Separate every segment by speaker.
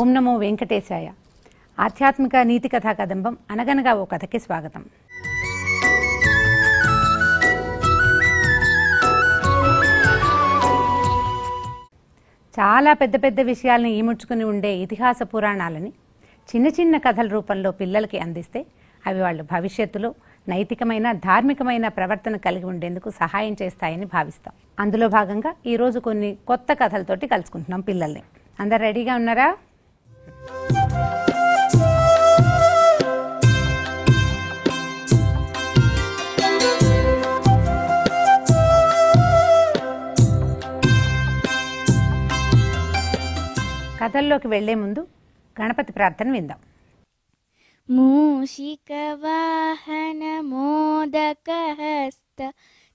Speaker 1: ఓం నమో వెంకటేశాయ. ఆధ్యాత్మిక నీతి కథా కదంబం అనగనగా ఓ కథకి స్వాగతం. చాలా పెద్ద పెద్ద విషయాల్ని ఈముడ్చుకుని ఉండే ఇతిహాస పురాణాలని చిన్న చిన్న కథల రూపంలో పిల్లలకి అందిస్తే అవి వాళ్ళు భవిష్యత్తులో నైతికమైన ధార్మికమైన ప్రవర్తన కలిగి ఉండేందుకు సహాయం చేస్తాయని భావిస్తాం. అందులో భాగంగా ఈరోజు కొన్ని కొత్త కథలతోటి కలుసుకుంటున్నాం పిల్లల్ని. అందరు రెడీగా ఉన్నారా? కథల్లోకి వెళ్లే ముందు గణపతి ప్రార్థన విందాం.
Speaker 2: మూషిక వాహన మోదక హస్త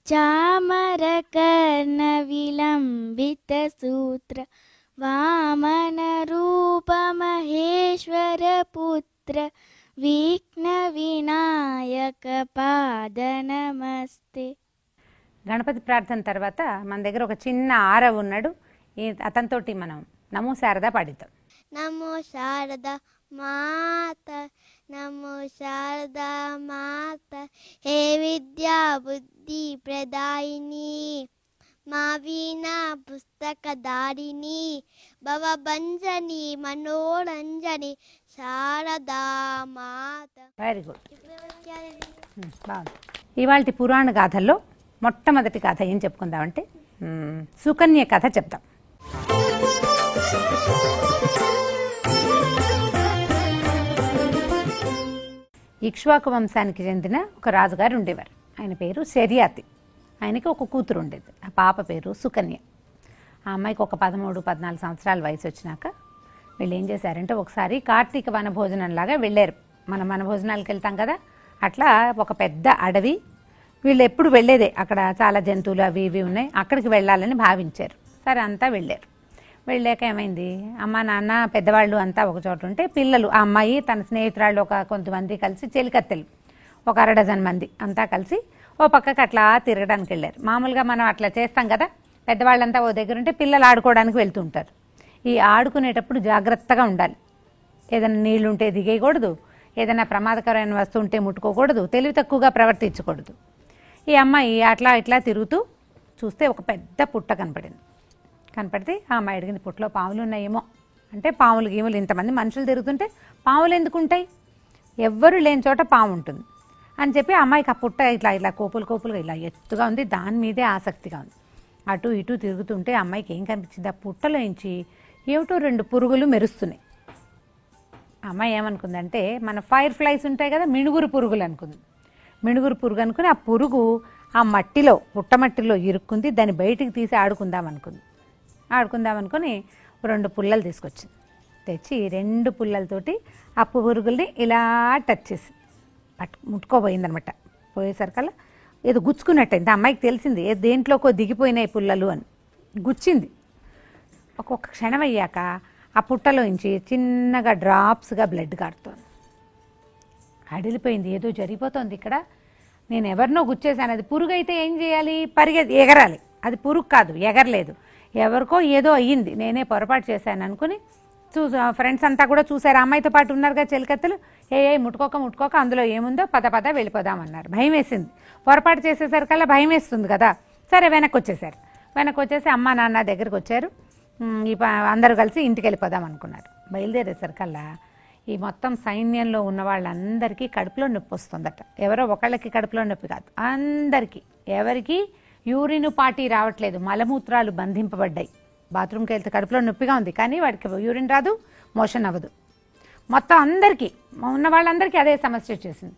Speaker 2: చామర కర్ణ విలంబిత సూత్ర వామన రూప మహేశ్వర పుత్ర విఘ్న వినాయక పాద నమస్తే.
Speaker 1: గణపతి ప్రార్థన తర్వాత మన దగ్గర ఒక చిన్న ఆరవ ఉన్నాడు. అతనితోటి మనం నమో శారద పాడిద్దాం.
Speaker 3: నమో శారద మాత, నమో శారద మాత, హే విద్యా బుద్ధి ప్రదాయిని, మా వీణా పుస్తక దారిని, భవభంజని మనోరంజని శారదా మాత.
Speaker 1: వెరీ గుడ్, బాగుంది. ఇవాళ పురాణ గాథల్లో మొట్టమొదటి కథ ఏం చెప్పుకుందామంటే సుకన్య కథ చెప్తాం. ఇక్ష్వాకు వంశానికి చెందిన ఒక రాజుగారు ఉండేవారు. ఆయన పేరు శర్యాతి. ఆయనకి ఒక కూతురు ఉండేది. ఆ పాప పేరు సుకన్య. ఆ అమ్మాయికి ఒక 13-14 సంవత్సరాల వయసు వచ్చినాక వీళ్ళు ఏం చేశారంటే ఒకసారి కార్తీక వనభోజనంలాగా వెళ్ళారు. మనం వనభోజనాలకు వెళ్తాం కదా, అట్లా ఒక పెద్ద అడవి. వీళ్ళు ఎప్పుడు వెళ్ళేదే, అక్కడ చాలా జంతువులు అవి ఇవి ఉన్నాయి, అక్కడికి వెళ్ళాలని భావించారు. సరే అంతా వెళ్ళారు. వెళ్ళాక ఏమైంది, అమ్మ నాన్న పెద్దవాళ్ళు అంతా ఒక చోట ఉంటే పిల్లలు, ఆ అమ్మాయి తన స్నేహితురాళ్ళు కొంతమంది కలిసి చెలికత్తెలు ఒక 1/2 మంది అంతా కలిసి ఓ పక్కకి అట్లా తిరగడానికి వెళ్ళారు. మామూలుగా మనం అట్లా చేస్తాం కదా, పెద్దవాళ్ళంతా ఓ దగ్గర ఉంటే పిల్లలు ఆడుకోవడానికి వెళ్తూ ఉంటారు. ఈ ఆడుకునేటప్పుడు జాగ్రత్తగా ఉండాలి. ఏదైనా నీళ్లు ఉంటే దిగేయకూడదు, ఏదైనా ప్రమాదకరమైన వస్తువు ఉంటే ముట్టుకోకూడదు, తెలివి తక్కువగా ప్రవర్తించకూడదు. ఈ అమ్మాయి అట్లా ఇట్లా తిరుగుతూ చూస్తే ఒక పెద్ద పుట్ట కనపడితే ఆ అమ్మాయి అడిగింది, పుట్టలో పాములు ఉన్నాయేమో అంటే. పాములు గీములు ఇంతమంది మనుషులు తిరుగుతుంటే పాములు ఎందుకు ఉంటాయి, ఎవ్వరు లేని చోట పాము ఉంటుంది అని చెప్పి ఆ అమ్మాయికి ఆ పుట్ట ఇట్లా ఇట్లా కోపులుగా ఇలా ఎత్తుగా ఉంది, దాని మీదే ఆసక్తిగా ఉంది. అటు ఇటు తిరుగుతుంటే ఆ అమ్మాయికి ఏం కనిపించింది, ఆ పుట్టలో నుంచి ఏమిటో 2 పురుగులు మెరుస్తున్నాయి. ఆ అమ్మాయి ఏమనుకుందంటే మన ఫైర్ ఫ్లైస్ ఉంటాయి కదా, మిణుగురు పురుగులు అనుకుంది. మిణుగురు పురుగు అనుకుని ఆ పురుగు ఆ మట్టిలో పుట్టమట్టిలో ఇరుక్కుంది. దాన్ని బయటికి తీసి ఆడుకుందామనుకుని 2 పుల్లలు తీసుకొచ్చింది. తెచ్చి 2 పుల్లలతోటి ఆ పురుగుల్ని ఇలా టచ్ చేసి ముట్టుకోబోయిందనమాట. పోయేసరికల్లా ఏదో గుచ్చుకున్నట్టయింది. అమ్మాయికి తెలిసింది దేంట్లోకో దిగిపోయినాయి పుల్లలు అని. గుచ్చింది. ఒక్కొక్క క్షణం అయ్యాక ఆ పుట్టలోంచి చిన్నగా డ్రాప్స్గా బ్లడ్ కారుతోంది. అడిలిపోయింది, ఏదో జరిగిపోతుంది ఇక్కడ, నేను ఎవరినో గుచ్చేసాను. అది పురుగు అయితే ఏం చేయాలి, ఎగరాలి. అది పురుగు కాదు, ఎగరలేదు, ఎవరికో ఏదో అయ్యింది, నేనే పొరపాటు చేశాను అనుకుని ఫ్రెండ్స్ అంతా కూడా చూశారు. అమ్మాయితో పాటు ఉన్నారుగా చెలికత్తెలు, ముట్టుకోక అందులో ఏముందో పద వెళ్ళిపోదామన్నారు. భయం వేసింది. పొరపాటు చేసేసరికల్లా భయం వేస్తుంది కదా. సరే వెనక్కి వచ్చేసి అమ్మ నాన్న దగ్గరికి వచ్చారు. అందరూ కలిసి ఇంటికి వెళ్ళిపోదాం అనుకున్నారు. బయలుదేరేసరికల్లా ఈ మొత్తం సైన్యంలో ఉన్న వాళ్ళందరికీ కడుపులో నొప్పి వస్తుందట. ఎవరో ఒకళ్ళకి కడుపులో నొప్పి కాదు, అందరికీ. ఎవరికి యూరిన్ పార్టీ రావట్లేదు, మలమూత్రాలు బంధింపబడ్డాయి. బాత్రూమ్కి వెళ్తే కడుపులో నొప్పిగా ఉంది, కానీ వాడికి యూరిన్ రాదు, మోషన్ అవ్వదు. మొత్తం అందరికీ, ఉన్న వాళ్ళందరికీ అదే సమస్య వచ్చేసింది.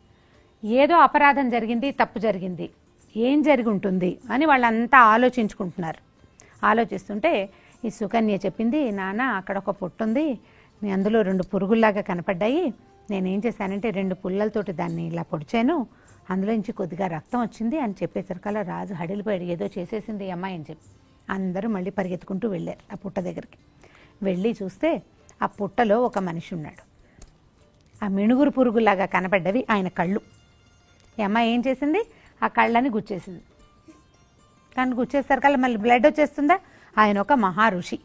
Speaker 1: ఏదో అపరాధం జరిగింది, తప్పు జరిగింది, ఏం జరిగి ఉంటుంది అని వాళ్ళంతా ఆలోచించుకుంటున్నారు. ఆలోచిస్తుంటే ఈ సుకన్య చెప్పింది, నాన్న అక్కడ ఒక పుట్టు ఉంది, అందులో 2 పురుగుల్లాగా కనపడ్డాయి, నేనేం చేశానంటే 2 పుల్లలతోటి దాన్ని ఇలా పొడిచాను, అందులోంచి కొద్దిగా రక్తం వచ్చింది అని చెప్పేసరికల్లా రాజు హడిలిపోయాడు, ఏదో చేసేసింది ఈ అమ్మాయి అని చెప్పి. అందరూ మళ్ళీ పరిగెత్తుకుంటూ వెళ్ళారు ఆ పుట్ట దగ్గరికి. వెళ్ళి చూస్తే ఆ పుట్టలో ఒక మనిషి ఉన్నాడు. ఆ మిణుగురు పురుగులాగా కనపడ్డవి ఆయన కళ్ళు. ఈ అమ్మాయి ఏం చేసింది, ఆ కళ్ళని గుచ్చేసింది. కానీ గుచ్చేసరికల్లా మళ్ళీ బ్లడ్ వచ్చేస్తుందా? ఆయన ఒక మహా ఋషి.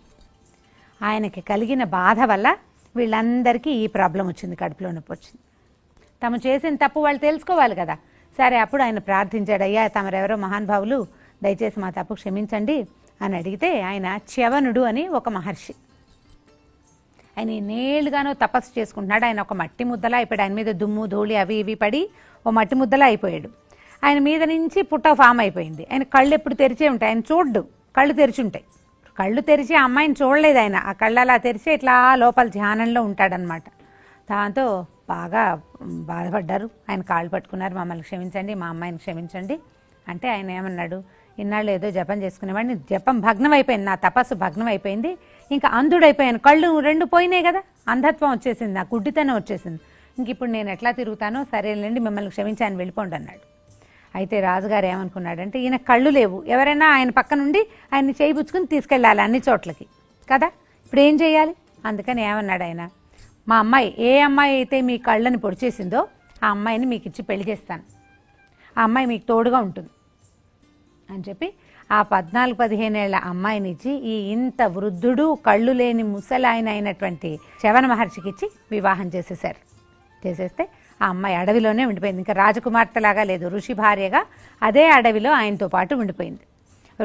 Speaker 1: ఆయనకి కలిగిన బాధ వల్ల వీళ్ళందరికీ ఈ ప్రాబ్లం వచ్చింది, కడుపులో నొప్పి వచ్చింది. తమ చేసిన తప్పు వాళ్ళు తెలుసుకోవాలి కదా. సరే, అప్పుడు ఆయన ప్రార్థించాడు, అయ్యా తమరెవరో మహానుభావులు, దయచేసి మా తప్పు క్షమించండి అని అడిగితే ఆయన చ్యవనుడు అని ఒక మహర్షి. ఆయన నేళ్ళుగానో తపస్సు చేసుకుంటున్నాడు. ఆయన ఒక మట్టి ముద్దలా అయిపోయాడు. ఆయన మీద దుమ్ము ధూళి అవి ఇవి పడి ఓ మట్టి ముద్దలా అయిపోయాడు. ఆయన మీద నుంచి పుట్ట ఫామ్ అయిపోయింది. ఆయన కళ్ళు ఎప్పుడు తెరిచే ఉంటాయి, ఆయన చూడ్డు, కళ్ళు తెరిచి ఉంటాయి. కళ్ళు తెరిచి ఆ అమ్మాయిని చూడలేదు ఆయన. ఆ కళ్ళు అలా తెరిచి ఇట్లా లోపల ధ్యానంలో ఉంటాడనమాట. దాంతో బాగా బాధపడ్డారు. ఆయన కాళ్ళు పట్టుకున్నారు, మమ్మల్ని క్షమించండి, మా అమ్మాయిని క్షమించండి అంటే ఆయన ఏమన్నాడు, ఇన్నాళ్ళు ఏదో జపం చేసుకునేవాడిని, జపం భగ్నం అయిపోయింది, నా తపస్సు భగ్నం అయిపోయింది, ఇంకా అంధుడైపోయాను, కళ్ళు 2 పోయినాయి కదా, అంధత్వం వచ్చేసింది, నా గుడ్డితనం వచ్చేసింది, ఇంక ఇప్పుడు నేను ఎట్లా తిరుగుతానో, సరేలేండి మిమ్మల్ని క్షమించాను వెళ్ళిపోండి అన్నాడు. అయితే రాజుగారు ఏమనుకున్నాడంటే, ఈయన కళ్ళు లేవు, ఎవరైనా ఆయన పక్క నుండి ఆయన్ని చేయిపుచ్చుకుని తీసుకెళ్ళాలి అన్ని చోట్లకి కదా, ఇప్పుడు ఏం చేయాలి? అందుకని ఏమన్నాడు ఆయన, మా అమ్మాయి, ఏ అమ్మాయి అయితే మీ కళ్ళని పొడిచేసిందో ఆ అమ్మాయిని మీకు ఇచ్చి పెళ్లి చేస్తాను, ఆ అమ్మాయి మీకు తోడుగా ఉంటుంది అని చెప్పి ఆ 14-15 ఏళ్ల అమ్మాయిని ఇచ్చి ఈ ఇంత వృద్ధుడు కళ్ళు లేని ముసలాయన అయినటువంటి చ్యవన మహర్షికి ఇచ్చి వివాహం చేసేసారు. చేసేస్తే ఆ అమ్మాయి అడవిలోనే ఉండిపోయింది. ఇంకా రాజకుమార్తెలాగా లేదు, ఋషి భార్యగా అదే అడవిలో ఆయనతో పాటు ఉండిపోయింది.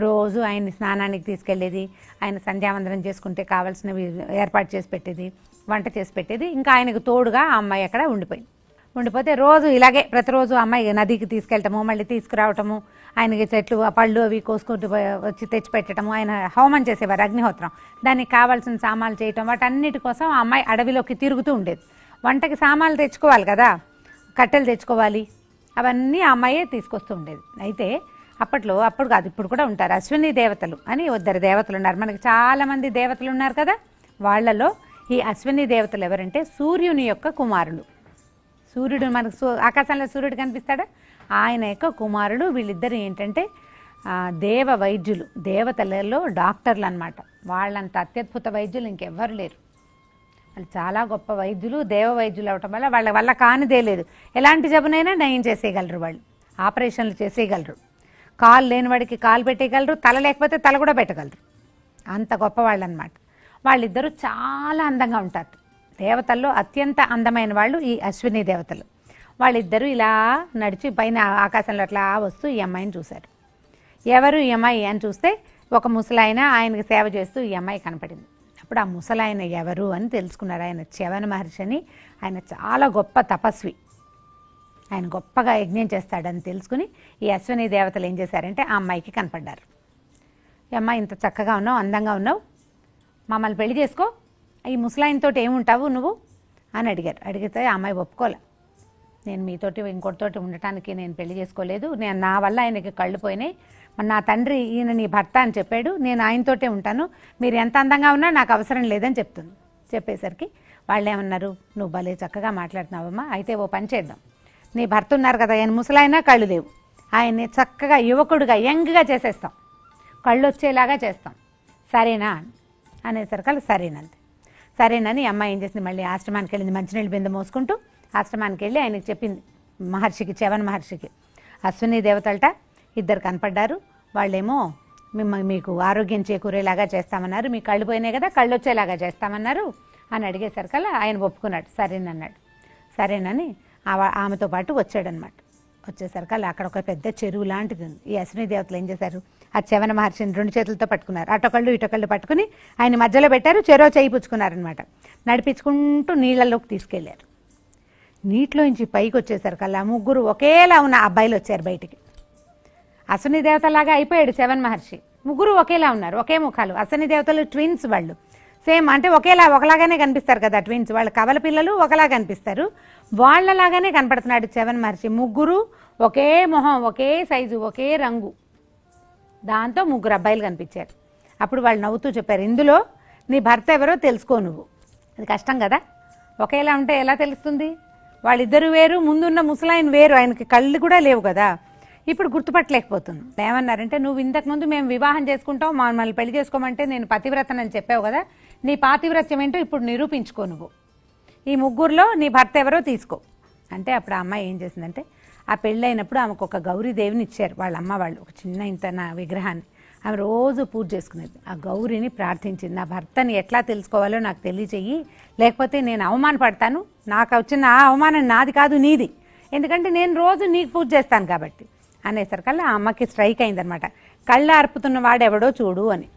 Speaker 1: రోజు ఆయన్ని స్నానానికి తీసుకెళ్లేది, ఆయన సంధ్యావందనం చేసుకుంటే కావాల్సినవి ఏర్పాటు చేసి పెట్టేది, వంట చేసి పెట్టేది. ఇంకా ఆయనకు తోడుగా ఆ అమ్మాయి అక్కడ ఉండిపోయింది. ఉండిపోతే రోజు ఇలాగే ప్రతిరోజు అమ్మాయి నదికి తీసుకెళ్ళటము, మళ్ళీ తీసుకురావటము, ఆయనకి చెట్లు పళ్ళు అవి కోసుకుంటూ వచ్చి తెచ్చిపెట్టడము, ఆయన హోమం చేసేవారు, అగ్నిహోత్రం, దానికి కావాల్సిన సామాన్లు చేయటం, వాటన్నిటి కోసం ఆ అమ్మాయి అడవిలోకి తిరుగుతూ ఉండేది. వంటకి సామాన్లు తెచ్చుకోవాలి కదా, కట్టెలు తెచ్చుకోవాలి, అవన్నీ ఆ అమ్మాయే తీసుకొస్తూ ఉండేది. అయితే అప్పుడు కాదు, ఇప్పుడు కూడా ఉంటారు అశ్విని దేవతలు అని 2 దేవతలు ఉన్నారు. మనకి చాలామంది దేవతలు ఉన్నారు కదా, వాళ్లలో ఈ అశ్విని దేవతలు ఎవరంటే సూర్యుని యొక్క కుమారులు. సూర్యుడు మనకు ఆకాశంలో సూర్యుడు కనిపిస్తాడా, ఆయన యొక్క కుమారుడు. వీళ్ళిద్దరు ఏంటంటే దేవ వైద్యులు, దేవతలలో డాక్టర్లు అన్నమాట. వాళ్ళంత అత్యద్భుత వైద్యులు ఇంకెవ్వరు లేరు. వాళ్ళు చాలా గొప్ప వైద్యులు, దేవ వైద్యులు అవటం వల్ల వాళ్ళ వల్ల కానిదే లేదు. ఎలాంటి జబ్బునైనా నయం చేసేయగలరు, వాళ్ళు ఆపరేషన్లు చేసేయగలరు, కాలు లేనివాడికి కాలు పెట్టేయగలరు, తల లేకపోతే తల కూడా పెట్టగలరు, అంత గొప్పవాళ్ళు అన్నమాట. వాళ్ళిద్దరూ చాలా అందంగా ఉంటారు. దేవతల్లో అత్యంత అందమైన వాళ్ళు ఈ అశ్విని దేవతలు. వాళ్ళిద్దరూ ఇలా నడిచి పైన ఆకాశంలో అట్లా వస్తూ ఈ అమ్మాయిని చూశారు. ఎవరు ఈ అమ్మాయి అని చూస్తే ఒక ముసలాయన ఆయనకి సేవ చేస్తూ ఈ అమ్మాయి కనపడింది. అప్పుడు ఆ ముసలాయన ఎవరు అని తెలుసుకున్నారు. ఆయన చ్యవన మహర్షి అని, ఆయన చాలా గొప్ప తపస్వి, ఆయన గొప్పగా యజ్ఞం చేస్తాడని తెలుసుకుని ఈ అశ్విని దేవతలు ఏం చేశారంటే ఆ అమ్మాయికి కనపడ్డారు. ఈ అమ్మాయి ఇంత చక్కగా ఉన్నావు, అందంగా ఉన్నావు, మమ్మల్ని పెళ్లి చేసుకో, ఈ ముసలాయనతో ఏముంటావు నువ్వు అని అడిగారు. అడిగితే ఆ అమ్మాయి ఒప్పుకోలే, నేను మీతోటి ఇంకోటితోటి ఉండటానికి నేను పెళ్లి చేసుకోలేదు, నేను నా వల్ల ఆయనకి కళ్ళు పోయినాయి, నా తండ్రి ఈయన నీ భర్త అని చెప్పాడు, నేను ఆయనతోటే ఉంటాను, మీరు ఎంత అందంగా ఉన్నా నాకు అవసరం లేదని చెప్తుంది. చెప్పేసరికి వాళ్ళు ఏమన్నారు, నువ్వు భలే చక్కగా మాట్లాడుతున్నావమ్మా, అయితే ఓ పని చేద్దాం, నీ భర్త ఉన్నారు కదా, ఆయన ముసలాయన కళ్ళు లేవు, ఆయన్ని చక్కగా యువకుడుగా యంగ్గా చేసేస్తాం, కళ్ళు వచ్చేలాగా చేస్తాం, సరేనా అనేసరికి సరేనంతే. సరేనని అమ్మాయి ఏం చేసింది, మళ్ళీ ఆశ్రమానికి వెళ్ళింది, మంచినీళ్ళు బిందె మోసుకుంటూ ఆశ్రమానికి వెళ్ళి ఆయనకి చెప్పింది, మహర్షికి, చ్యవన మహర్షికి, అశ్విని దేవతలట 2 కనపడ్డారు, వాళ్ళేమో మీకు ఆరోగ్యం చేకూరేలాగా చేస్తామన్నారు, మీ కళ్ళు పోయినాయి కదా, కళ్ళు వచ్చేలాగా చేస్తామన్నారు అని అడిగేసరికల్లా ఆయన ఒప్పుకున్నాడు, సరేనన్నాడు. సరేనని ఆమెతో పాటు వచ్చాడనమాట. వచ్చేసరికల్లా అక్కడ ఒక పెద్ద చెరువు లాంటిది ఉంది. ఈ అశ్విని దేవతలు ఏం చేశారు, ఆ చ్యవన మహర్షిని 2 చేతులతో పట్టుకున్నారు, అటొకళ్ళు ఇటొకళ్ళు పట్టుకుని ఆయన మధ్యలో పెట్టారు, చెరో చేయి పుచ్చుకున్నారనమాట. నడిపించుకుంటూ నీళ్ళలోకి తీసుకెళ్లారు. నీటిలోంచి పైకి వచ్చేసరికల్లా 3 ఒకేలా ఉన్న అబ్బాయిలు వచ్చారు బయటికి. అశ్విని దేవతలాగా అయిపోయాడు చ్యవన మహర్షి. 3 ఒకేలా ఉన్నారు, ఒకే ముఖాలు. అశ్విని దేవతలు ట్విన్స్, వాళ్ళు సేమ్, అంటే ఒకలాగానే కనిపిస్తారు కదా ట్విన్స్, వాళ్ళ కవల పిల్లలు ఒకలా కనిపిస్తారు, వాళ్ళలాగానే కనపడుతున్నాడు చ్యవన మహర్షి. 3 ఒకే మొహం, ఒకే సైజు, ఒకే రంగు. దాంతో 3 అబ్బాయిలు కనిపించారు. అప్పుడు వాళ్ళు నవ్వుతూ చెప్పారు, ఇందులో నీ భర్త ఎవరో తెలుసుకో నువ్వు. అది కష్టం కదా, ఒకేలా ఉంటే ఎలా తెలుస్తుంది? వాళ్ళిద్దరు వేరు, ముందున్న ముసలాయన వేరు, ఆయనకి కళ్ళు కూడా లేవు కదా, ఇప్పుడు గుర్తుపట్టలేకపోతుంది. ఏమన్నారంటే, నువ్వు ఇంతకుముందు మేము వివాహం చేసుకుంటాం, మమ్మల్ని పెళ్లి చేసుకోమంటే నేను పతివ్రతనని చెప్పావు కదా, నీ పాతివ్రత్యం ఏంటో ఇప్పుడు నిరూపించుకో నువ్వు. ఈ ముగ్గురులో నీ భర్త ఎవరో తీసుకో అంటే అప్పుడు ఆ అమ్మాయి ఏం చేసిందంటే, ఆ పెళ్ళైనప్పుడు ఆమెకు ఒక గౌరీదేవిని ఇచ్చారు వాళ్ళ అమ్మ వాళ్ళు, ఒక చిన్న ఇంత నా విగ్రహాన్ని. ఆమె రోజు పూజ చేసుకునేది. ఆ గౌరిని ప్రార్థించింది, నా భర్తని ఎట్లా తెలుసుకోవాలో నాకు తెలియచెయ్యి, లేకపోతే నేను అవమానపడతాను, నాకు వచ్చిన ఆ అవమానం నాది కాదు నీది, ఎందుకంటే నేను రోజు నీకు పూజ చేస్తాను కాబట్టి అనేసరికల్లా ఆ అమ్మకి స్ట్రైక్ అయిందనమాట. కళ్ళు అర్పుతున్న వాడెవడో చూడు అని.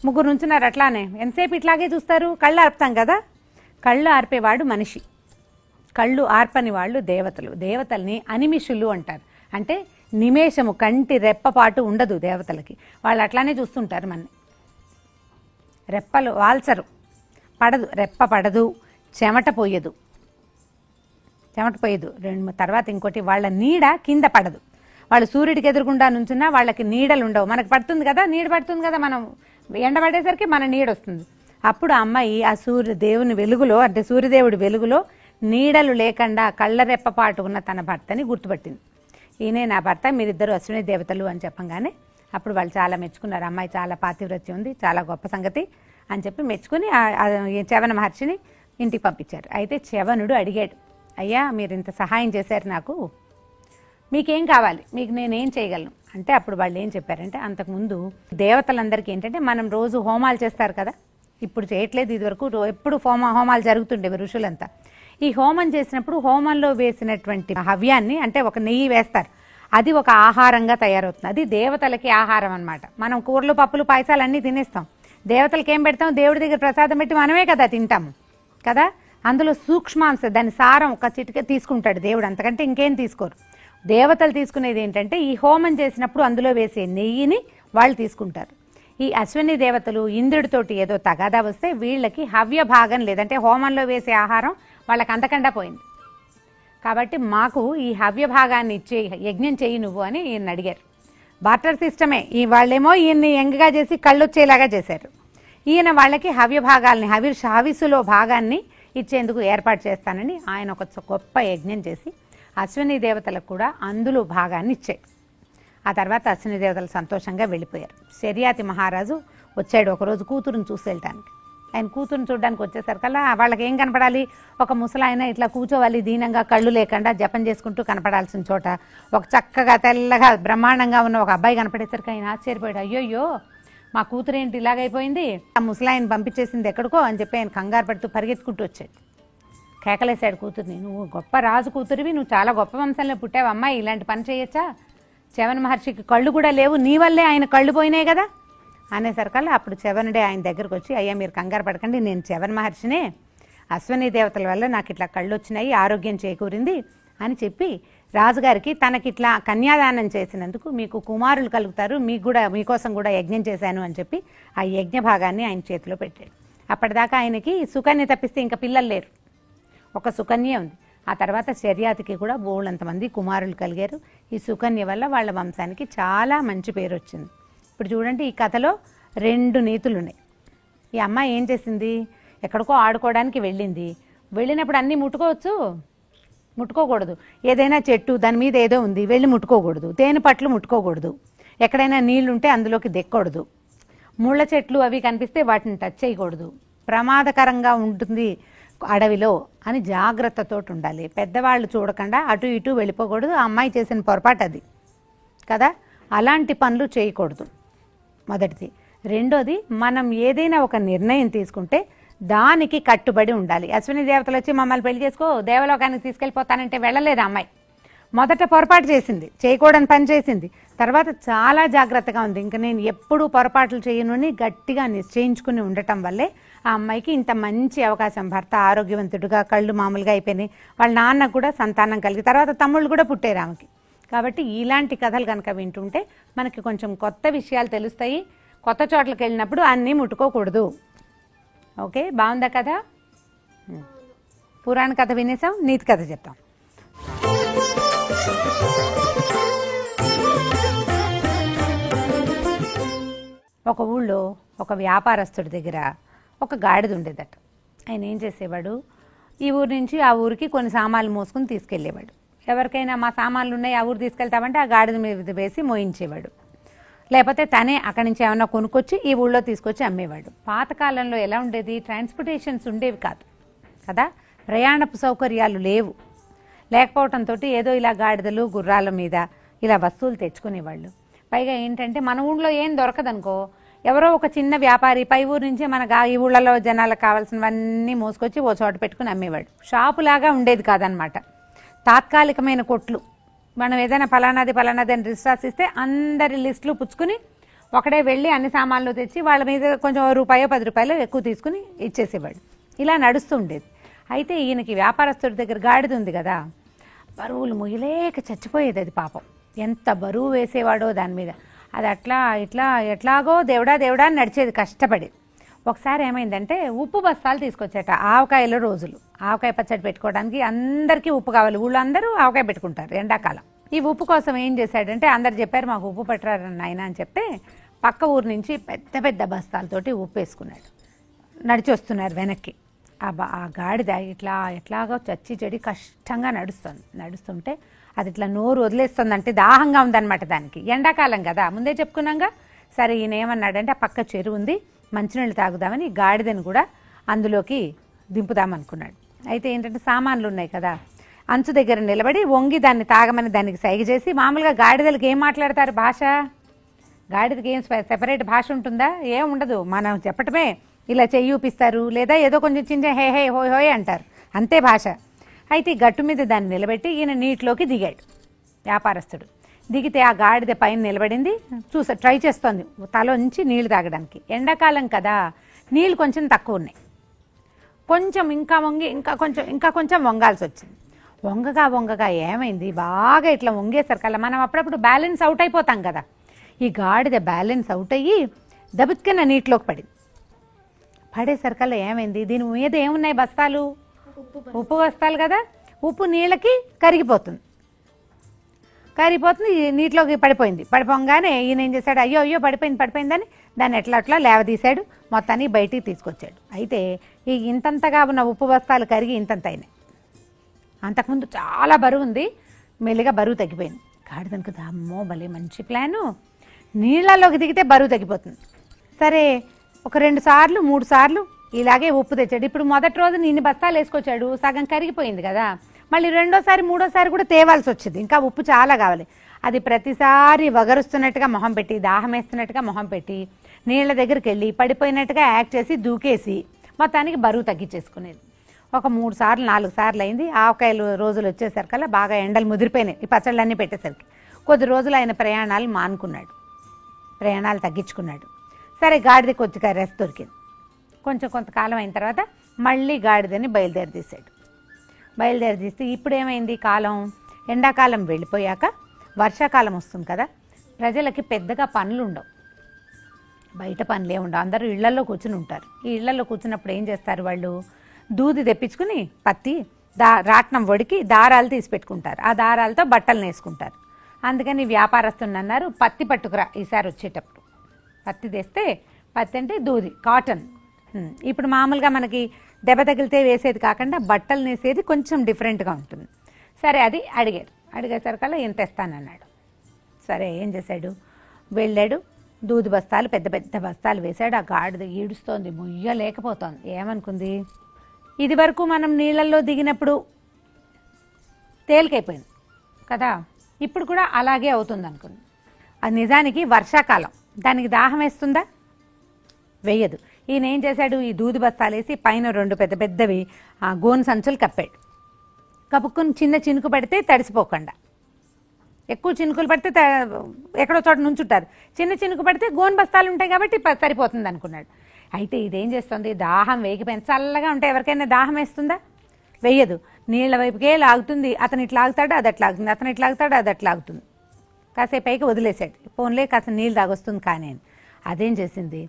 Speaker 1: ముగ్గురు నుంచున్నారు అట్లానే, ఎంతసేపు ఇట్లాగే చూస్తారు? కళ్ళు ఆర్పుతాం కదా, కళ్ళు ఆర్పేవాడు మనిషి, కళ్ళు ఆర్పని వాళ్ళు దేవతలు. దేవతల్ని అనిమిషులు అంటారు, అంటే నిమేషము కంటి రెప్పపాటు ఉండదు దేవతలకి, వాళ్ళు అట్లానే చూస్తుంటారు మనని. రెప్పలు వాల్చరు, పడదు, రెప్ప పడదు, చెమట పోయదు. తర్వాత ఇంకోటి, వాళ్ళ నీడ కింద పడదు. వాళ్ళు సూర్యుడికి ఎదురుగుండా నుంచున్నా వాళ్ళకి నీడలు ఉండవు. మనకు పడుతుంది కదా, నీడ పడుతుంది కదా, మనం ఎండబడేసరికి మన నీడ వస్తుంది. అప్పుడు ఆ అమ్మాయి ఆ దేవుని వెలుగులో, అంటే సూర్యదేవుడి వెలుగులో నీడలు లేకుండా కళ్ళరెప్పపాటు ఉన్న తన భర్తని గుర్తుపట్టింది. ఈయనే నా భర్త, మీరిద్దరు అశ్విని దేవతలు అని చెప్పంగానే అప్పుడు వాళ్ళు చాలా మెచ్చుకున్నారు. అమ్మాయి చాలా పాతివ్రత్యం ఉంది, చాలా గొప్ప సంగతి అని చెప్పి మెచ్చుకుని చ్యవన మహర్షిని ఇంటికి పంపించారు. అయితే చ్యవనుడు అడిగాడు, అయ్యా మీరు ఇంత సహాయం చేశారు నాకు, మీకేం కావాలి, మీకు నేనేం చేయగలను అంటే అప్పుడు వాళ్ళు ఏం చెప్పారంటే, అంతకుముందు దేవతలందరికీ ఏంటంటే మనం రోజు హోమాలు చేస్తారు కదా, ఇప్పుడు చేయట్లేదు, ఇదివరకు ఎప్పుడు హోమాలు జరుగుతుండేవి ఋషులంతా. ఈ హోమం చేసినప్పుడు హోమంలో వేసినటువంటి హవ్యాన్ని, అంటే ఒక నెయ్యి వేస్తారు, అది ఒక ఆహారంగా తయారవుతుంది. అది దేవతలకి ఆహారం అన్నమాట. మనం కూరలు పప్పులు పాయసాలు అన్నీ తినేస్తాం, దేవతలకి ఏం పెడతాం? దేవుడి దగ్గర ప్రసాదం పెట్టి మనమే కదా తింటాము కదా. అందులో సూక్ష్మాంశ, దాని సారం ఒక చిటిక తీసుకుంటాడు దేవుడు, అంతకంటే ఇంకేం తీసుకోరు. దేవతలు తీసుకునేది ఏంటంటే ఈ హోమం చేసినప్పుడు అందులో వేసే నెయ్యిని వాళ్ళు తీసుకుంటారు. ఈ అశ్విని దేవతలు ఇంద్రుడితోటి ఏదో తగాదా వస్తే వీళ్ళకి హవ్య భాగం లేదంటే హోమంలో వేసే ఆహారం వాళ్ళకి అందకుండా పోయింది, కాబట్టి మాకు ఈ హవ్య భాగాన్ని ఇచ్చే యజ్ఞం చెయ్యి నువ్వు అని ఈయన అడిగారు. బార్టర్ సిస్టమే, ఈ వాళ్ళేమో ఈయన్ని ఎంగగా చేసి కళ్ళు వచ్చేలాగా చేశారు. ఈయన వాళ్ళకి హవ్య భాగాల్ని, హవిస్సులో భాగాన్ని ఇచ్చేందుకు ఏర్పాటు చేస్తానని ఆయన ఒక గొప్ప యజ్ఞం చేసి అశ్విని దేవతలకు కూడా అందులో భాగాన్ని ఇచ్చాయి. ఆ తర్వాత అశ్విని దేవతలు సంతోషంగా వెళ్ళిపోయారు. శర్యాతి మహారాజు వచ్చాడు ఒకరోజు కూతురుని చూసి వెళ్ళటానికి. ఆయన కూతురుని చూడడానికి వచ్చేసరికల్లా వాళ్ళకి ఏం కనపడాలి? ఒక ముసలాయన ఇట్లా కూర్చోవాలి దీనంగా, కళ్ళు లేకుండా జపం చేసుకుంటూ కనపడాల్సిన చోట ఒక చక్కగా తెల్లగా బ్రహ్మాండంగా ఉన్న ఒక అబ్బాయి కనపడేసరికి ఆయన ఆశ్చర్యపోయాడు. అయ్యోయ్యో మా కూతురు ఏంటి ఇలాగైపోయింది, ఆ ముసలాయన పంపించేసింది ఎక్కడికో అని చెప్పి ఆయన కంగారు పడుతూ పరిగెత్తుకుంటూ వచ్చాడు. కేకలేశాడు కూతుర్ని, నువ్వు గొప్ప రాజు కూతురివి, నువ్వు చాలా గొప్ప వంశంలో పుట్టావు అమ్మాయి, ఇలాంటి పని చేయొచ్చా? చ్యవన మహర్షికి కళ్ళు కూడా లేవు, నీ వల్లే ఆయన కళ్ళు పోయినాయి కదా అనేసరికల్లా అప్పుడు చ్యవనుడే ఆయన దగ్గరకు వచ్చి, అయ్యా మీరు కంగారు పడకండి, నేను చ్యవన మహర్షినే, అశ్విని దేవతల వల్ల నాకు ఇట్లా కళ్ళు వచ్చినాయి, ఆరోగ్యం చేకూరింది అని చెప్పి రాజుగారికి తనకిట్లా కన్యాదానం చేసినందుకు మీకు కుమారులు కలుగుతారు, మీకు కూడా మీకోసం కూడా యజ్ఞం చేశాను అని చెప్పి ఆ యజ్ఞ భాగాన్ని ఆయన చేతిలో పెట్టాడు. అప్పటిదాకా ఆయనకి సుకన్య తప్పిస్తే ఇంకా పిల్లలు లేరు, ఒక సుకన్య ఉంది. ఆ తర్వాత శర్యాతికి కూడా బోళ్ళంతమంది కుమారులు కలిగారు. ఈ సుకన్య వల్ల వాళ్ళ వంశానికి చాలా మంచి పేరు వచ్చింది. ఇప్పుడు చూడండి, ఈ కథలో 2 నీతులు ఉన్నాయి. ఈ అమ్మాయి ఏం చేసింది? ఎక్కడికో ఆడుకోవడానికి వెళ్ళింది. వెళ్ళినప్పుడు అన్నీ ముట్టుకోకూడదు. ఏదైనా చెట్టు దాని మీద ఏదో ఉంది వెళ్ళి ముట్టుకోకూడదు. తేనె పట్లు ముట్టుకోకూడదు. ఎక్కడైనా నీళ్లుంటే అందులోకి దిక్కకూడదు. ముళ్ళ చెట్లు అవి కనిపిస్తే వాటిని టచ్ చేయకూడదు. ప్రమాదకరంగా ఉంటుంది అడవిలో అని జాగ్రత్తతో ఉండాలి. పెద్దవాళ్ళు చూడకుండా అటు ఇటు వెళ్ళిపోకూడదు. ఆ అమ్మాయి చేసిన పొరపాటు అది కదా, అలాంటి పనులు చేయకూడదు మొదటిది. రెండోది, మనం ఏదైనా ఒక నిర్ణయం తీసుకుంటే దానికి కట్టుబడి ఉండాలి. అశ్విని దేవతలు వచ్చి మమ్మల్ని పెళ్లి చేసుకో దేవలోకానికి తీసుకెళ్ళిపోతానంటే వెళ్ళలేదు అమ్మాయి. మొదట పొరపాటు చేసింది, చేయకూడని పని చేసింది. తర్వాత చాలా జాగ్రత్తగా ఉంది, ఇంకా నేను ఎప్పుడూ పొరపాట్లు చేయను అని గట్టిగా నిశ్చయించుకుని ఉండటం వల్లే ఆ అమ్మాయికి ఇంత మంచి అవకాశం. భర్త ఆరోగ్యవంతుడుగా, కళ్ళు మామూలుగా అయిపోయినాయి, వాళ్ళ నాన్న కూడా సంతానం కలిగి, తర్వాత తమ్ముళ్ళు కూడా పుట్టారు ఆమెకి. కాబట్టి ఇలాంటి కథలు కనుక వింటుంటే మనకి కొంచెం కొత్త విషయాలు తెలుస్తాయి. కొత్త చోట్లకి వెళ్ళినప్పుడు అన్నీ ముట్టుకోకూడదు. ఓకే, బాగుందా కథ? పురాణ కథ వినేసాం, నీతి కథ చెప్తాం. ఒక ఊళ్ళో ఒక వ్యాపారస్తుడి దగ్గర ఒక గాడిద ఉండేదట. ఆయన ఏం చేసేవాడు, ఈ ఊరు నుంచి ఆ ఊరికి కొన్ని సామాన్లు మోసుకుని తీసుకెళ్లేవాడు. ఎవరికైనా మా సామాన్లు ఉన్నాయి ఆ ఊరు తీసుకెళ్తామంటే ఆ గాడిద మీద వేసి మోయించేవాడు. లేకపోతే తనే అక్కడి నుంచి ఏమన్నా కొనుక్కొచ్చి ఈ ఊళ్ళో తీసుకొచ్చి అమ్మేవాడు. పాతకాలంలో ఎలా ఉండేది, ట్రాన్స్పోర్టేషన్స్ ఉండేవి కాదు కదా, ప్రయాణపు సౌకర్యాలు లేవు. లేకపోవడంతో ఏదో ఇలా గాడిదలు గుర్రాల మీద ఇలా వస్తువులు తెచ్చుకునేవాళ్ళు. పైగా ఏంటంటే మన ఊళ్ళో ఏం దొరకదనుకో, ఎవరో ఒక చిన్న వ్యాపారి పై ఊరు నుంచే మన ఈ ఊళ్ళలో జనాలకు కావాల్సినవన్నీ మోసుకొచ్చి ఓ చోట పెట్టుకుని అమ్మేవాడు. షాపులాగా ఉండేది కాదనమాట, తాత్కాలికమైన కొట్లు. మనం ఏదైనా ఫలానాది అని లిస్ట్ రాసిస్తే అందరి లిస్టులు పుచ్చుకుని ఒకడే వెళ్ళి అన్ని సామాన్లు తెచ్చి వాళ్ళ మీద కొంచెం రూపాయో 10 రూపాయలు ఎక్కువ తీసుకుని ఇచ్చేసేవాడు. ఇలా నడుస్తూ ఉండేది. అయితే ఈయనకి వ్యాపారస్తుడి దగ్గర గాడిద ఉంది కదా, బరువులు మొయ్యలేక చచ్చిపోయేది అది పాపం. ఎంత బరువు వేసేవాడో దాని మీద. అది అట్లా ఇట్లా ఎట్లాగో దేవుడా దేవుడా అని నడిచేది కష్టపడి. ఒకసారి ఏమైందంటే ఉప్పు బస్తాలు తీసుకొచ్చాట. ఆవకాయల రోజులు, ఆవకాయ పచ్చడి పెట్టుకోవడానికి అందరికీ ఉప్పు కావాలి. ఊళ్ళో అందరూ ఆవకాయ పెట్టుకుంటారు ఎండాకాలం. ఈ ఉప్పు కోసం ఏం చేశాడంటే, అందరు చెప్పారు మాకు ఉప్పు పట్టరారని నాయన అని చెప్తే పక్క ఊరు నుంచి పెద్ద పెద్ద బస్తాలతోటి ఉప్పు వేసుకున్నాడు. నడిచి వస్తున్నారు వెనక్కి. ఆ గాడిద ఇట్లా ఎట్లాగో చచ్చి చెడి కష్టంగా నడుస్తుంటే అది ఇట్లా నోరు వదిలేస్తుంది. అంటే దాహంగా ఉందన్నమాట దానికి, ఎండాకాలం కదా ముందే చెప్పుకున్నాగా. సరే ఈయన ఏమన్నాడంటే, ఆ పక్క చెరువు ఉంది మంచినీళ్ళు తాగుదామని గాడిదని కూడా అందులోకి దింపుదామనుకున్నాడు. అయితే ఏంటంటే సామాన్లు ఉన్నాయి కదా, అంచు దగ్గర నిలబడి వంగి దాన్ని తాగమని దానికి సైగ చేసి, మామూలుగా గాడిదలకి ఏం మాట్లాడతారు భాష, గాడిదకి ఏం సెపరేట్ భాష ఉంటుందా, ఏం ఉండదు. మనం చెప్పటమే ఇలా చెయ్యి ఊపిస్తారు, లేదా ఏదో కొంచెం చిన్న హే హే హోయ్ హోయ్ అంటారు, అంతే భాష. అయితే గట్టు మీద దాన్ని నిలబెట్టి ఈయన నీటిలోకి దిగాడు. వ్యాపారస్తుడు దిగితే ఆ గాడిద పైన నిలబడింది, ట్రై చేస్తోంది తలోంచి నీళ్లు తాగడానికి. ఎండాకాలం కదా, నీళ్ళు కొంచెం తక్కువ ఉన్నాయి. కొంచెం ఇంకా వంగి ఇంకా కొంచెం వంగాల్సి వచ్చింది. వంగగా ఏమైంది, బాగా ఇట్లా వంగేసరికల్లా మనం అప్పుడప్పుడు బ్యాలెన్స్ అవుట్ అయిపోతాం కదా, ఈ గాడిద బ్యాలెన్స్ అవుట్ అయ్యి దబుత్తున నీటిలోకి పడేసరికల్లా ఏమైంది, దీని మీద ఏమున్నాయి బస్తాలు, ఉప్పు బస్తాలు కదా, ఉప్పు నీళ్ళకి కరిగిపోతుంది, నీటిలోకి పడిపోగానే ఈయన ఏం చేశాడు, అయ్యో పడిపోయిందని దాన్ని ఎట్లా లేవదీశాడు, మొత్తాన్ని బయటికి తీసుకొచ్చాడు. అయితే ఈ ఇంతంతగా ఉన్న ఉప్పు బస్తాలు కరిగి ఇంతంత అయినాయి. అంతకుముందు చాలా బరువు ఉంది, మెల్లిగా బరువు తగ్గిపోయింది. గాడిదనుకు అమ్మో భలే మంచి ప్లాను, నీళ్ళలోకి దిగితే బరువు తగ్గిపోతుంది. సరే ఒక 2 సార్లు 3 సార్లు ఇలాగే ఉప్పు తెచ్చాడు. ఇప్పుడు మొదటి రోజు ఇన్ని బస్తాలు వేసుకొచ్చాడు, సగం కరిగిపోయింది కదా, మళ్ళీ రెండోసారి మూడోసారి కూడా తేవాల్సి వచ్చింది, ఇంకా ఉప్పు చాలా కావాలి. అది ప్రతిసారి వగరుస్తున్నట్టుగా మొహం పెట్టి, దాహం వేస్తున్నట్టుగా మొహం పెట్టి, నీళ్ల దగ్గరికి వెళ్ళి పడిపోయినట్టుగా యాక్ట్ చేసి దూకేసి మొత్తానికి బరువు తగ్గించేసుకునేది. ఒక 3 సార్లు 4 సార్లు అయింది. ఆవకాయలు రోజులు వచ్చేసరికల్లా బాగా ఎండలు ముదిరిపోయినాయి. ఈ పచ్చళ్ళన్నీ పెట్టేసరికి కొద్ది రోజులు ఆయన ప్రయాణాలు మానుకున్నాడు, ప్రయాణాలు తగ్గించుకున్నాడు. సరే గాడిదకి కొద్దిగా రెస్ట్ దొరికింది. కొంతకాలం అయిన తర్వాత మళ్ళీ గాడిదని బయలుదేరి తీస్తే ఇప్పుడు ఏమైంది, కాలం ఎండాకాలం వెళ్ళిపోయాక వర్షాకాలం వస్తుంది కదా, ప్రజలకి పెద్దగా పనులు ఉండవు, బయట పనులే ఉండవు, అందరూ ఇళ్లలో కూర్చుని ఉంటారు. ఈ ఇళ్లలో కూర్చున్నప్పుడు ఏం చేస్తారు, వాళ్ళు దూది తెప్పించుకుని పత్తి రాట్నం వడికి దారాలు తీసి పెట్టుకుంటారు, ఆ దారాలతో బట్టలు నేసుకుంటారు. అందుకని వ్యాపారస్తుని అన్నారు, పత్తి పట్టుకురా ఈసారి వచ్చేటప్పుడు, పత్తి తెస్తే, పత్తి అంటే దూది కాటన్. ఇప్పుడు మామూలుగా మనకి దెబ్బ తగిలితే వేసేది కాకుండా బట్టలు నేసేది కొంచెం డిఫరెంట్గా ఉంటుంది. సరే అది అడిగేసరికల్లా ఎంత తెస్తానన్నాడు. సరే ఏం చేశాడు, వెళ్ళాడు, దూది బస్తాలు పెద్ద పెద్ద బస్తాలు వేశాడు. ఆ గాడిద ఈడుస్తోంది, మొయ్యలేకపోతోంది. ఏమనుకుంది, ఇది వరకు మనం నీళ్ళల్లో దిగినప్పుడు తేలికైపోయింది కదా, ఇప్పుడు కూడా అలాగే అవుతుంది అనుకుంది. అది నిజానికి వర్షాకాలం, దానికి దాహం వేస్తుందా, వేయదు. ఈయన ఏం చేశాడు, ఈ దూది బస్తాలు వేసి పైన 2 పెద్ద పెద్దవి గోను సంచులు కప్పాడు. కప్పుకుని చిన్న చినుకు పడితే తడిసిపోకుండా, ఎక్కువ చినుకులు పడితే ఎక్కడో చోట నుంచుంటారు, చిన్న చినుకు పడితే గోను బస్తాలు ఉంటాయి కాబట్టి సరిపోతుంది అనుకున్నాడు. అయితే ఇదేం చేస్తుంది, దాహం వేగిపోయింది. చల్లగా ఉంటే ఎవరికైనా దాహం వేస్తుందా, వేయదు. నీళ్ల వైపుకే లాగుతుంది. అతను ఇట్లా లాగుతాడు, అది అట్లా లాగుతుంది, అతను ఇట్లా లాగుతాడు, అది అట్లా లాగుతుంది. కాసేపు పైకి వదిలేశాడు, ఫోన్లే కాస్త నీళ్ళు తాగొస్తుంది. కానీ అదేం చేసింది,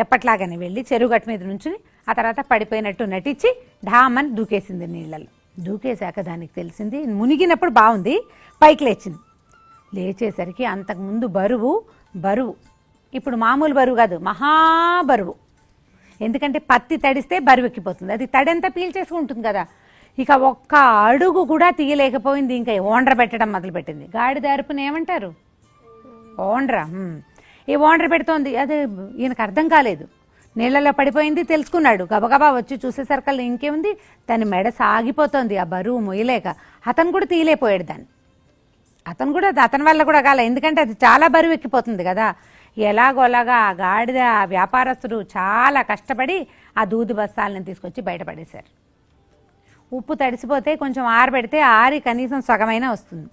Speaker 1: ఎప్పట్లాగానే వెళ్ళి చెరువు గట్టు మీద నుంచుని ఆ తర్వాత పడిపోయినట్టు నటించి ఢామని దూకేసింది నీళ్ళలో. దూకేశాక దానికి తెలిసింది, మునిగినప్పుడు బాగుంది, పైకి లేచింది. లేచేసరికి అంతకుముందు బరువు ఇప్పుడు మామూలు బరువు కాదు, మహాబరువు. ఎందుకంటే పత్తి తడిస్తే బరువు ఎక్కిపోతుంది, అది తడంతా పీల్చేసుకుంటుంది కదా. ఇక ఒక్క అడుగు కూడా తీయలేకపోయింది, ఇంకా ఓండ్ర పెట్టడం మొదలుపెట్టింది. గాడిద అరుపుని ఏమంటారు? ఓండ్ర. ఈ ఓండ్ర పెడుతోంది. అదే ఈయనకు అర్థం కాలేదు. నీళ్లలో పడిపోయింది తెలుసుకున్నాడు. గబగబా వచ్చి చూసేసరికల్లా ఇంకేముంది, దాని మెడ సాగిపోతోంది ఆ బరువు మొయ్యలేక. అతను కూడా తీయలేకపోయాడు దాన్ని. అతని వల్ల కూడా కాలే, ఎందుకంటే అది చాలా బరువు ఎక్కిపోతుంది కదా. ఎలాగోలాగా ఆ గాడిద వ్యాపారస్తుడు చాలా కష్టపడి ఆ దూది బస్తాలను తీసుకొచ్చి బయటపడేశారు. ఉప్పు తడిసిపోతే కొంచెం ఆరబెడితే ఆరి కనీసం సగమైనా వస్తుంది.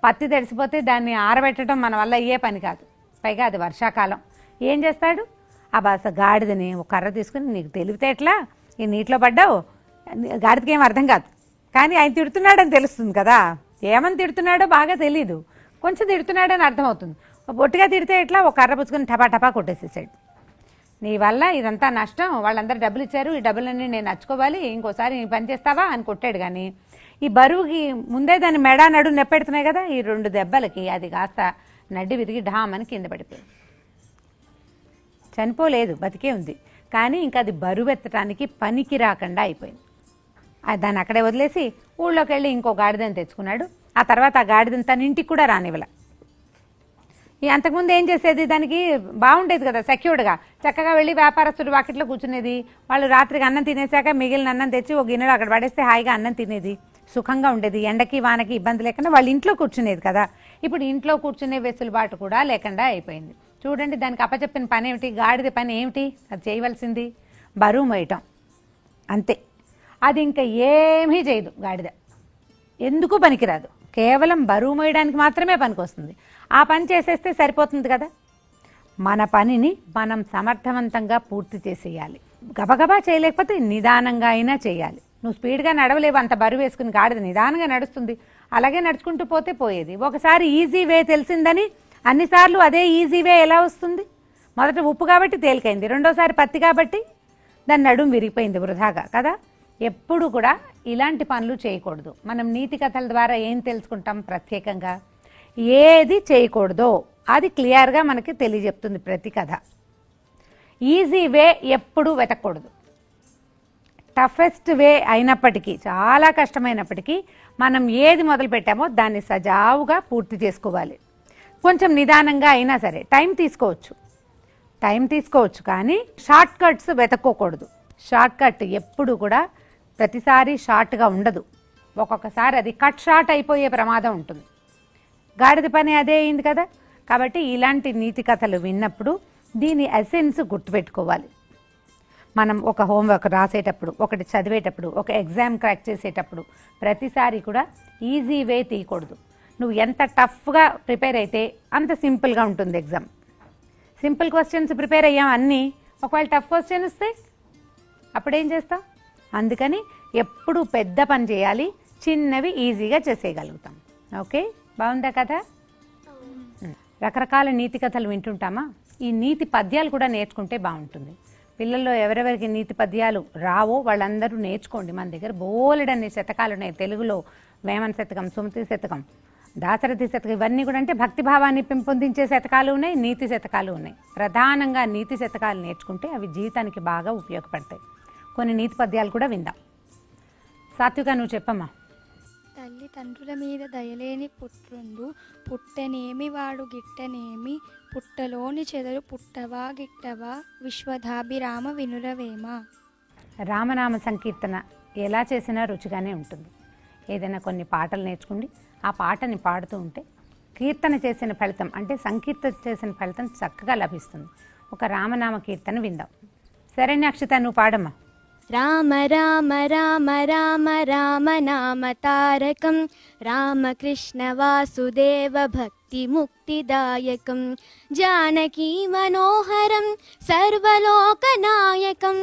Speaker 1: పత్తి తడిసిపోతే దాన్ని ఆరబెట్టడం మన వల్ల అయ్యే పని కాదు, పైగా అది వర్షాకాలం. ఏం చేస్తాడు? ఆ గాడిదని ఒక కర్ర తీసుకుని, నీకు తెలివితే ఎట్లా ఈ నీటిలో పడ్డావు, గాడిదకి ఏం అర్థం కాదు, కానీ ఆయన తిడుతున్నాడని తెలుస్తుంది కదా. ఏమని తిడుతున్నాడో బాగా తెలీదు, కొంచెం తిడుతున్నాడని అర్థమవుతుంది. బొట్టుగా తిడితే ఎట్లా, ఒక కర్ర పుచ్చుకొని టపా టపా కొట్టేసేసాడు. నీ వల్ల ఇదంతా నష్టం, వాళ్ళందరూ డబ్బులు ఇచ్చారు, ఈ డబ్బులన్నీ నేను నచ్చుకోవాలి, ఇంకోసారి నీ పని చేస్తావా అని కొట్టాడు. కానీ ఈ బరువుకి ముందే దాన్ని మెడ నడు నెప్పెడుతున్నాయి కదా, ఈ 2 దెబ్బలకి అది కాస్త నడ్డి విరిగి ఢామని కింద పడిపోయింది. చనిపోలేదు, బతికే ఉంది, కానీ ఇంకా అది బరువు ఎత్తడానికి పనికి రాకుండా అయిపోయింది. దాన్ని అక్కడే వదిలేసి ఊళ్ళోకి వెళ్ళి ఇంకో గాడిదని తెచ్చుకున్నాడు. ఆ తర్వాత ఆ గాడిదని తన ఇంటికి కూడా రానివ్వల. అంతకుముందు ఏం చేసేది, దానికి బాగుండేది కదా సెక్యూర్డ్గా, చక్కగా వెళ్ళి వ్యాపారస్తుడు వాకిట్లో కూర్చునేది. వాళ్ళు రాత్రికి అన్నం తినేసాక మిగిలిన అన్నం తెచ్చి ఒక గిన్నెలో అక్కడ పడేస్తే హాయిగా అన్నం తినేది, సుఖంగా ఉండేది. ఎండకి వానకి ఇబ్బంది లేకుండా వాళ్ళ ఇంట్లో కూర్చునేది కదా. ఇప్పుడు ఇంట్లో కూర్చునే వెసులుబాటు కూడా లేకుండా అయిపోయింది. చూడండి, దానికి అప్పచెప్పిన పని ఏమిటి, గాడిద పని ఏమిటి, అది చేయవలసింది బరువు మోయటం అంతే. అది ఇంకా ఏమీ చేయదు గాడిద, ఎందుకు పనికిరాదు, కేవలం బరువు మోయడానికి మాత్రమే పనికి వస్తుంది. ఆ పని చేసేస్తే సరిపోతుంది కదా. మన పనిని మనం సమర్థవంతంగా పూర్తి చేసేయాలి. గబగబా చేయలేకపోతే నిదానంగా అయినా చేయాలి. నువ్వు స్పీడ్గా నడవలేవు, అంత బరువు వేసుకుని గాడిద నిదానంగా నడుస్తుంది, అలాగే నడుచుకుంటూ పోతే పోయేది. ఒకసారి ఈజీ వే తెలిసిందని అన్నిసార్లు అదే ఈజీ వే ఎలా వస్తుంది? మొదట ఉప్పు కాబట్టి తేలికైంది, రెండోసారి పత్తి కాబట్టి దాని నడుము విరిగిపోయింది వృధాగా కదా. ఎప్పుడు కూడా ఇలాంటి పనులు చేయకూడదు. మనం నీతి కథల ద్వారా ఏం తెలుసుకుంటాం, ప్రత్యేకంగా ఏది చేయకూడదో అది క్లియర్గా మనకి తెలియజెప్తుంది ప్రతి కథ. ఈజీ వే ఎప్పుడూ వెతకూడదు. టఫెస్ట్ వే అయినప్పటికీ, చాలా కష్టమైనప్పటికీ మనం ఏది మొదలు పెట్టామో దాన్ని సజావుగా పూర్తి చేసుకోవాలి. కొంచెం నిదానంగా అయినా సరే టైం తీసుకోవచ్చు, కానీ షార్ట్ కట్స్ వెతక్కోకూడదు. షార్ట్ కట్ ఎప్పుడు కూడా ప్రతిసారి షార్ట్గా ఉండదు, ఒక్కొక్కసారి అది కట్ షార్ట్ అయిపోయే ప్రమాదం ఉంటుంది. గాడిద పని అదే అయింది కదా. కాబట్టి ఇలాంటి నీతి కథలు విన్నప్పుడు దీని ఎసెన్స్ గుర్తుపెట్టుకోవాలి. మనం ఒక హోంవర్క్ రాసేటప్పుడు, ఒకటి చదివేటప్పుడు, ఒక ఎగ్జామ్ క్రాక్ చేసేటప్పుడు ప్రతిసారి కూడా ఈజీ వే తీయకూడదు. నువ్వు ఎంత టఫ్గా ప్రిపేర్ అయితే అంత సింపుల్గా ఉంటుంది ఎగ్జామ్. సింపుల్ క్వశ్చన్స్ ప్రిపేర్ అయ్యాం అన్నీ, ఒకవేళ టఫ్ క్వశ్చన్ వస్తే అప్పుడేం చేస్తాం? అందుకని ఎప్పుడు పెద్ద పని చేయాలి, చిన్నవి ఈజీగా చేసేయగలుగుతాం. ఓకే, బాగుందా కదా? రకరకాల నీతి కథలు వింటుంటామా? ఈ నీతి పద్యాలు కూడా నేర్చుకుంటే బాగుంటుంది. పిల్లల్లో ఎవరెవరికి నీతి పద్యాలు రావో వాళ్ళందరూ నేర్చుకోండి. మన దగ్గర బోలెడన్ని శతకాలు ఉన్నాయి. తెలుగులో వేమన శతకం, సుమతి శతకం, దాశరథి శతకం, ఇవన్నీ కూడా అంటే భక్తిభావాన్ని పెంపొందించే శతకాలు ఉన్నాయి, నీతి శతకాలు ఉన్నాయి. ప్రధానంగా నీతి శతకాలు నేర్చుకుంటే అవి జీవితానికి బాగా ఉపయోగపడతాయి. కొన్ని నీతి పద్యాలు కూడా విందాం. సాత్విక, నువ్వు చెప్పమ్మా.
Speaker 2: తల్లిదండ్రుల మీద దయలేని పుట్రుండు, పుట్టనేమి వాడు గిట్టనేమి, పుట్టలోని చెదరు పుట్టవా గిట్టవా, విశ్వధాభిరామ వినురవేమ.
Speaker 1: రామనామ సంకీర్తన ఎలా చేసినా రుచిగానే ఉంటుంది. ఏదైనా కొన్ని పాటలు నేర్చుకోండి, ఆ పాటని పాడుతూ ఉంటే కీర్తన చేసిన ఫలితం, అంటే సంకీర్తన చేసిన ఫలితం చక్కగా లభిస్తుంది. ఒక రామనామ కీర్తన విందాం. సరేనా అక్షిత, నువ్వు పాడమ్మా.
Speaker 2: రామ రామ రామ రామ రామ నామ తారకం, రామకృష్ణ వాసుదేవ భక్తి ముక్తిదాయకం, జానకీ మనోహరం సర్వలోకనాయకం,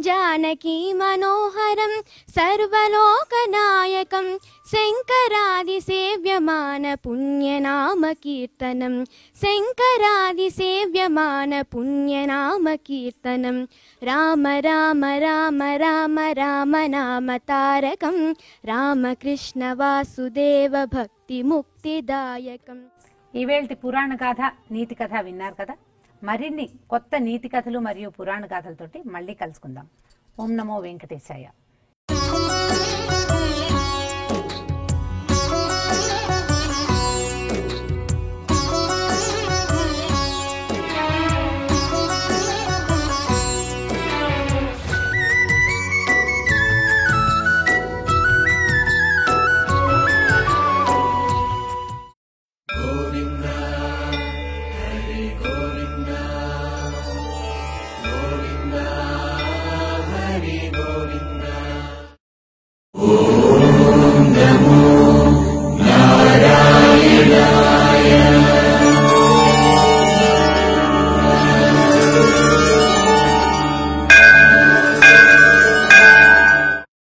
Speaker 2: జానకీ మనోహరం సర్వలోకనాయకం, శంకరాది సేవ్యమాన పుణ్యనామ కీర్తనం, శంకరాది సేవ్యమాన పుణ్యనామ కీర్తనం, రామ రామ రామ రామ రామ నామ తారకం, రామకృష్ణ వాసుదేవ భక్తి ముక్తిదాయకం.
Speaker 1: ఈవేళ పురాణ కథ, నీతి కథ విన్నారు కదా. మరిన్ని కొత్త నీతి కథలు మరియు పురాణ గాథలతోటి మళ్ళీ కలుసుకుందాం. ఓం నమో వెంకటేశాయ.